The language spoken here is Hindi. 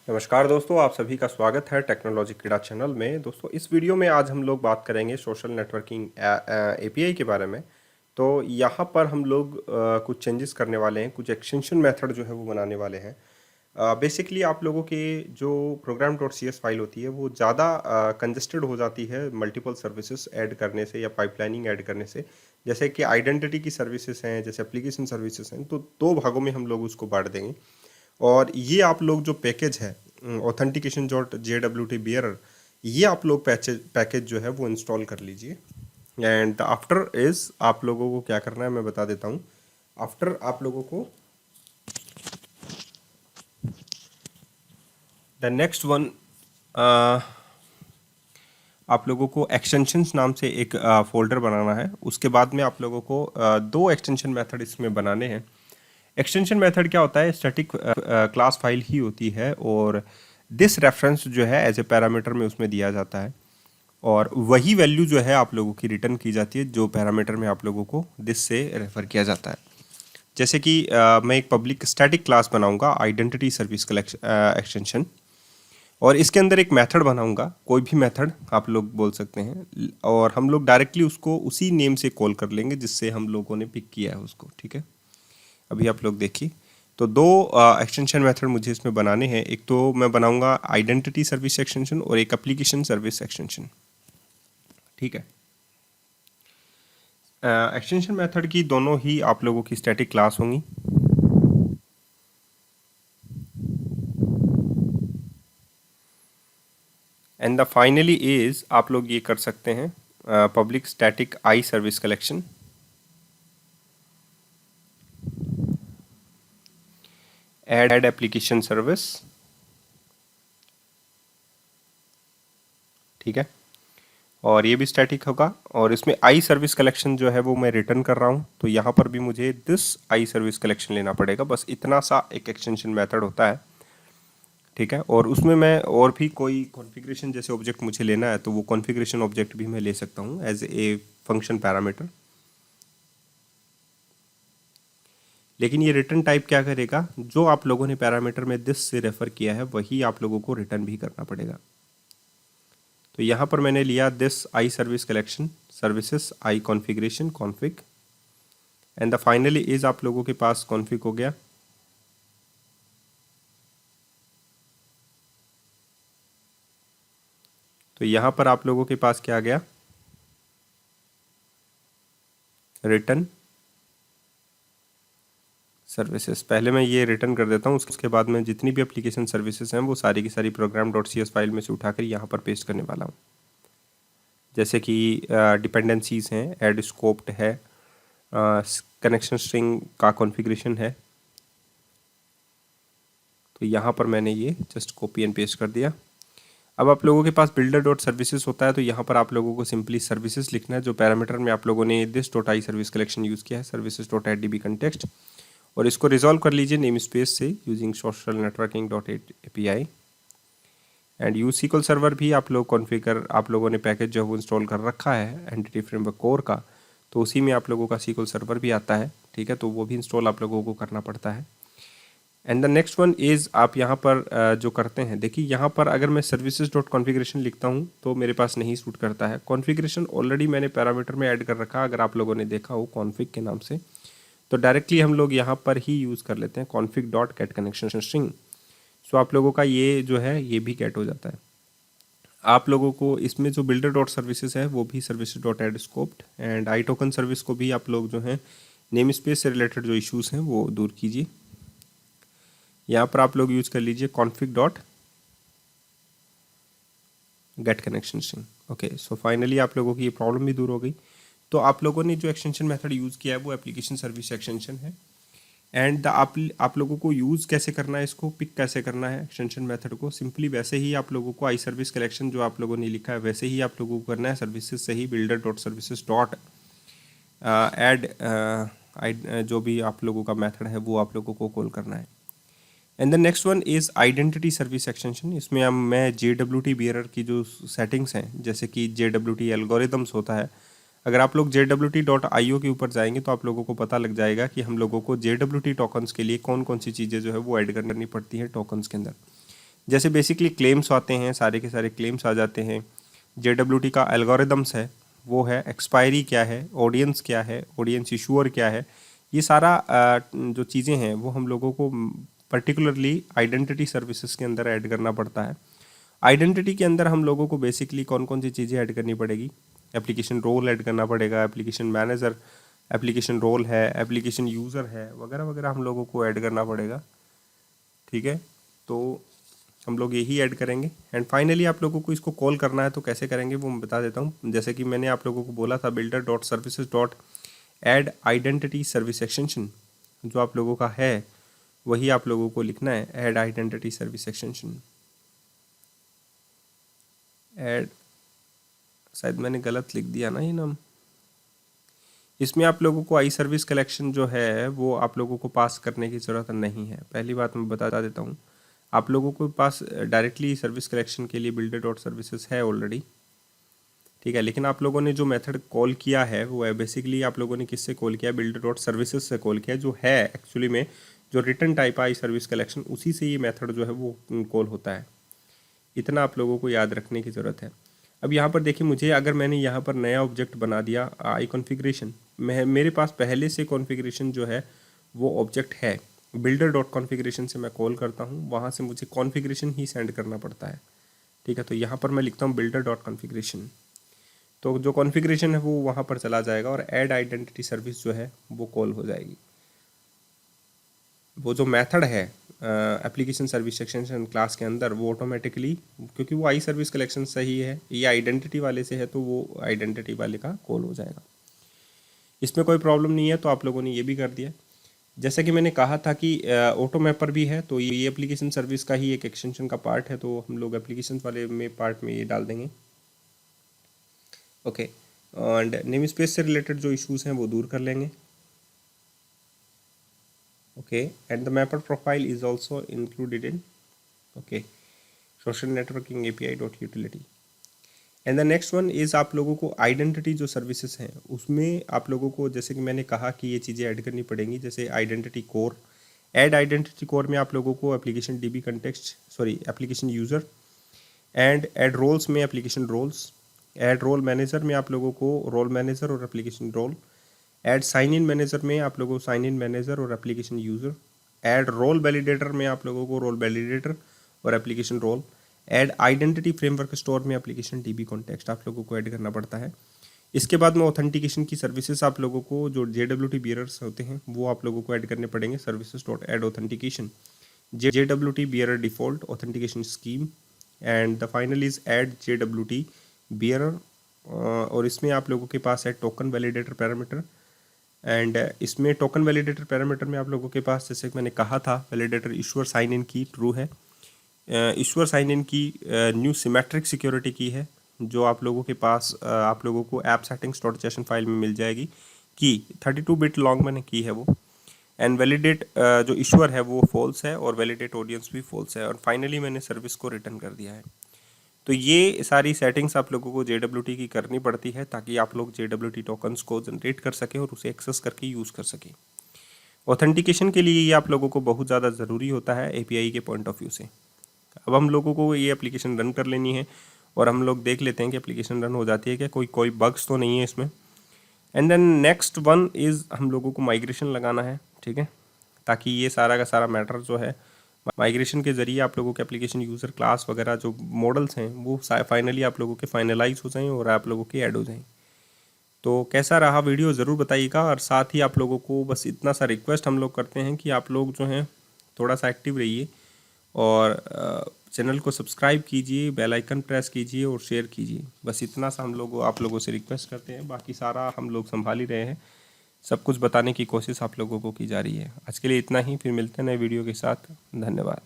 नमस्कार दोस्तों, आप सभी का स्वागत है टेक्नोलॉजी क्रीड़ा चैनल में। दोस्तों, इस वीडियो में आज हम लोग बात करेंगे सोशल नेटवर्किंग एपीआई के बारे में। तो यहाँ पर हम लोग कुछ चेंजेस करने वाले हैं, कुछ एक्सटेंशन मेथड जो है वो बनाने वाले हैं। बेसिकली आप लोगों के जो program dot C S file होती है वो ज़्यादा कंजेस्टेड हो जाती है मल्टीपल सर्विसेज ऐड करने से या पाइपलाइनिंग ऐड करने से। जैसे कि आइडेंटिटी की सर्विसेज हैं, जैसे एप्लीकेशन सर्विसेज हैं, तो दो भागों में हम लोग उसको बांट देंगे। और ये आप लोग जो पैकेज है authentication dot J W T bearer, ये आप लोग पैकेज जो है वो इंस्टॉल कर लीजिए। एंड आफ्टर इज आप लोगों को क्या करना है मैं बता देता हूँ। आफ्टर आप लोगों को द नेक्स्ट वन, आप लोगों को एक्सटेंशंस नाम से एक फोल्डर बनाना है। उसके बाद में आप लोगों को दो एक्सटेंशन मेथड इसमें बनाने हैं। एक्सटेंशन मेथड क्या होता है? स्टैटिक क्लास फाइल ही होती है और दिस रेफरेंस जो है एज ए पैरामीटर में उसमें दिया जाता है और वही वैल्यू जो है आप लोगों की रिटर्न की जाती है जो पैरामीटर में आप लोगों को दिस से रेफर किया जाता है। जैसे कि मैं एक पब्लिक स्टैटिक क्लास बनाऊंगा आइडेंटिटी सर्विस एक्सटेंशन, और इसके अंदर एक मेथड बनाऊंगा, कोई भी मेथड आप लोग बोल सकते हैं, और हम लोग डायरेक्टली उसको उसी नेम से कॉल कर लेंगे जिससे हम लोगों ने पिक किया है उसको। ठीक है, अभी आप लोग देखिए। तो दो एक्सटेंशन मेथड मुझे इसमें बनाने हैं। एक तो मैं बनाऊंगा आइडेंटिटी सर्विस एक्सटेंशन और एक एप्लीकेशन सर्विस एक्सटेंशन। ठीक है, एक्सटेंशन मेथड की दोनों ही आप लोगों की स्टैटिक क्लास होंगी। एंड द फाइनली इज आप लोग ये कर सकते हैं पब्लिक स्टैटिक आई service collection add application service. ठीक है, और ये भी स्टैटिक होगा और इसमें आई सर्विस कलेक्शन जो है वो मैं रिटर्न कर रहा हूँ, तो यहाँ पर भी मुझे दिस आई सर्विस कलेक्शन लेना पड़ेगा। बस इतना सा एक एक्सटेंशन मेथड होता है। ठीक है, और उसमें मैं और भी कोई कॉन्फ़िगरेशन जैसे ऑब्जेक्ट मुझे लेना है तो वो कॉन्फ़िगरेशन ऑब्जेक्ट भी मैं ले सकता हूँ एज ए फंक्शन पैरामीटर। लेकिन ये रिटर्न टाइप क्या करेगा? जो आप लोगों ने पैरामीटर में दिस से रेफर किया है वही आप लोगों को रिटर्न भी करना पड़ेगा। तो यहाँ पर मैंने लिया this I service collection services I configuration config, and the finally is आप लोगों के पास कॉन्फ़िग हो गया। तो यहाँ पर आप लोगों के पास क्या आ गया? Return services. पहले मैं ये रिटर्न कर देता हूँ, उसके बाद में जितनी भी एप्लीकेशन सर्विसेज हैं वो सारी की सारी program dot C S file में से उठाकर यहाँ पर पेस्ट करने वाला हूँ। जैसे कि डिपेंडेंसीज हैं, ऐड स्कोप्ड है, कनेक्शन स्ट्रिंग का कॉन्फ़िगरेशन है। तो यहाँ पर मैंने ये जस्ट कॉपी एंड पेस्ट कर दिया। अब आप लोगों के पास बिल्डर डॉट सर्विसेज होता है, तो यहाँ पर आप लोगों को सिंपली सर्विसेज लिखना है। जो पैरामीटर में आप लोगों ने this dot I service collection use किया है, services dot add D B context, और इसको रिजॉल्व कर लीजिए नेम स्पेस से using social networking dot A P I. And use sequel server भी आप लोग कॉन्फ़िगर, आप लोगों ने पैकेज जो है वो इंस्टॉल कर रखा है एंटिटी फ्रेमवर्क कोर का, तो उसी में आप लोगों का सीक्वल सर्वर भी आता है। ठीक है, तो वो भी इंस्टॉल आप लोगों को करना पड़ता है। And the next one is आप यहाँ पर जो करते हैं, देखिए यहाँ पर अगर मैं सर्विसेज डॉट कॉन्फ़िगरेशन लिखता हूँ तो मेरे पास नहीं सूट करता है। कॉन्फ़िगरेशन ऑलरेडी मैंने पैरामीटर में ऐड कर रखा, अगर आप लोगों ने देखा हो कॉन्फ़िग के नाम से, तो डायरेक्टली हम लोग यहाँ पर ही यूज़ कर लेते हैं config dot get connection string. So आप लोगों का ये जो है ये भी गेट हो जाता है। आप लोगों को इसमें जो बिल्डर डॉट सर्विसेज है वो भी services dot add scoped, and I token service को भी आप लोग जो है नेम स्पेस से रिलेटेड जो इश्यूज हैं वो दूर कीजिए। यहाँ पर आप लोग यूज कर लीजिए config dot get connection string. Okay, so finally आप लोगों की ये प्रॉब्लम भी दूर हो गई। तो आप लोगों ने जो एक्सटेंशन मेथड यूज़ किया है वो एप्लीकेशन सर्विस एक्सटेंशन है। एंड द आप लोगों को यूज़ कैसे करना है, इसको पिक कैसे करना है एक्सटेंशन मेथड को, सिंपली वैसे ही आप लोगों को आई सर्विस कलेक्शन जो आप लोगों ने लिखा है वैसे ही आप लोगों को करना है। सर्विसेज से ही builder dot services dot add जो भी आप लोगों का मेथड है वो आप लोगों को कॉल करना है। And the next one is identity service extension. इसमें अब मैं जे डब्ल्यू टी बियरर की जो सेटिंग्स हैं, जैसे कि जे डब्ल्यू टी एल्गोरिदम्स होता है, अगर आप लोग J W T dot I O के ऊपर जाएंगे तो आप लोगों को पता लग जाएगा कि हम लोगों को जे डब्ल्यू टी टोकन्स के लिए कौन कौन सी चीज़ें जो है वो ऐड करनी पड़ती हैं टोकन्स के अंदर। जैसे बेसिकली क्लेम्स आते हैं, सारे के सारे क्लेम्स आ जाते हैं। JWT का एल्गोरिदम्स है, वो है एक्सपायरी क्या है, ऑडियंस क्या है, ऑडियंस इशूअर क्या है, ये सारा जो चीज़ें हैं वो हम लोगों को पर्टिकुलरली आइडेंटिटी सर्विसेज के अंदर ऐड करना पड़ता है। आइडेंटिटी के अंदर हम लोगों को बेसिकली कौन कौन सी चीज़ें ऐड करनी पड़ेगी, एप्लीकेशन रोल ऐड करना पड़ेगा, एप्लीकेशन मैनेजर, एप्लीकेशन रोल है, एप्लीकेशन यूज़र है, वगैरह वगैरह हम लोगों को ऐड करना पड़ेगा। ठीक है, तो हम लोग यही ऐड करेंगे। एंड फाइनली आप लोगों को इसको कॉल करना है तो कैसे करेंगे वो मैं बता देता हूँ। जैसे कि मैंने आप लोगों को बोला था builder.services.add identity service extension, जो आप लोगों का है वही आप लोगों को लिखना है, add identity service extension. Add, शायद मैंने गलत लिख दिया ना ये नाम। इसमें आप लोगों को आई सर्विस कलेक्शन जो है वो आप लोगों को पास करने की ज़रूरत नहीं है। पहली बात मैं बता देता हूँ, आप लोगों को पास डायरेक्टली सर्विस कलेक्शन के लिए builder.services है ऑलरेडी। ठीक है, लेकिन आप लोगों ने जो मेथड कॉल किया है वो है बेसिकली आप लोगों ने किससे कॉल किया, builder.services से कॉल किया, जो है एक्चुअली में जो रिटर्न टाइप आई सर्विस कलेक्शन, उसी से ये मेथड जो है वो कॉल होता है। इतना आप लोगों को याद रखने की ज़रूरत है। अब यहाँ पर देखिए, मुझे अगर मैंने यहाँ पर नया ऑब्जेक्ट बना दिया आई कॉन्फ़िगरेशन, मेरे पास पहले से कॉन्फ़िगरेशन जो है वो ऑब्जेक्ट है, builder.configuration से मैं कॉल करता हूँ, वहाँ से मुझे कॉन्फ़िगरेशन ही सेंड करना पड़ता है। ठीक है, तो यहाँ पर मैं लिखता हूँ builder.configuration, तो जो कॉन्फ़िगरेशन है वो वहाँ पर चला जाएगा और ऐड आइडेंटिटी सर्विस जो है वो कॉल हो जाएगी। वो जो मेथड है एप्लीकेशन सर्विस एक्सटेंशन क्लास के अंदर, वो ऑटोमेटिकली, क्योंकि वो आई सर्विस कलेक्शन सही है, ये आइडेंटिटी वाले से है, तो वो आइडेंटिटी वाले का कॉल हो जाएगा। इसमें कोई प्रॉब्लम नहीं है, तो आप लोगों ने ये भी कर दिया। जैसा कि मैंने कहा था कि ऑटो मैपर भी है, तो ये एप्लीकेशन सर्विस का ही एक एक्सटेंशन का पार्ट है, तो हम लोग एप्लीकेशन वाले में पार्ट में ये डाल देंगे। ओके, एंड नेम स्पेस से रिलेटेड जो इश्यूज हैं वो दूर कर लेंगे। okay, and the mapper profile is also included in social networking API.utility। And the next one is आप लोगों को आइडेंटिटी जो सर्विसेज हैं उसमें आप लोगों को, जैसे कि मैंने कहा कि ये चीज़ें ऐड करनी पड़ेंगी, जैसे identity core, add identity core में आप लोगों को application DB context, application user, and add roles में application roles, add role manager में आप लोगों को रोल मैनेजर और application role, add sign in manager में आप लोगों को साइन इन मैनेजर और application user, add role validator में आप लोगों को रोल वैलिडेटर और application role, add identity framework store में एप्लीकेशन DB कॉन्टेक्स्ट आप लोगों को ऐड करना पड़ता है। इसके बाद में ऑथेंटिकेशन की सर्विसेज आप लोगों को जो JWT बियरर्स होते हैं वो आप लोगों को ऐड करने पड़ेंगे, services.add authentication, JWT bearer default authentication scheme, and the final is add JWT bearer, और इसमें आप लोगों के पास है टोकन वैलिडेटर पैरामीटर, एंड इसमें टोकन वैलिडेटर पैरामीटर में आप लोगों के पास, जैसे कि मैंने कहा था, वैलिडेटर इश्यूअर साइन इन की ट्रू है, इश्यूअर साइन इन की न्यू सिमेट्रिक सिक्योरिटी की है, जो आप लोगों के पास आप लोगों को ऐप settings.json फाइल में मिल जाएगी, की 32 बिट लॉन्ग मैंने की है वो, एंड वैलिडेट जो इश्यूअर है वो फॉल्स है और वैलिडेट ऑडियंस भी फॉल्स है, और फाइनली मैंने सर्विस को रिटर्न कर दिया है। तो ये सारी सेटिंग्स आप लोगों को JWT की करनी पड़ती है ताकि आप लोग JWT टोकन्स को जनरेट कर सकें और उसे एक्सेस करके यूज़ कर सकें। ऑथेंटिकेशन के लिए ये आप लोगों को बहुत ज़्यादा ज़रूरी होता है API के पॉइंट ऑफ व्यू से। अब हम लोगों को ये एप्लीकेशन रन कर लेनी है और हम लोग देख लेते हैं कि एप्लीकेशन रन हो जाती है क्या, कोई बग्स तो नहीं है इसमें। And then next one is हम लोगों को माइग्रेशन लगाना है, ठीक है, ताकि ये सारा का सारा मैटर जो है माइग्रेशन के ज़रिए आप लोगों के एप्लीकेशन यूज़र क्लास वगैरह जो मॉडल्स हैं वो फाइनली आप लोगों के फाइनलाइज हो जाएं और आप लोगों के ऐड हो जाएं। तो कैसा रहा वीडियो ज़रूर बताइएगा, और साथ ही आप लोगों को बस इतना सा रिक्वेस्ट हम लोग करते हैं कि आप लोग जो हैं थोड़ा सा एक्टिव रहिए और चैनल को सब्सक्राइब कीजिए, बेल आइकन प्रेस कीजिए और शेयर कीजिए। बस इतना सा हम लोग आप लोगों से रिक्वेस्ट करते हैं, बाकी सारा हम लोग संभाल ही रहे हैं, सब कुछ बताने की कोशिश आप लोगों को की जा रही है। आज के लिए इतना ही, फिर मिलते हैं नए वीडियो के साथ। धन्यवाद।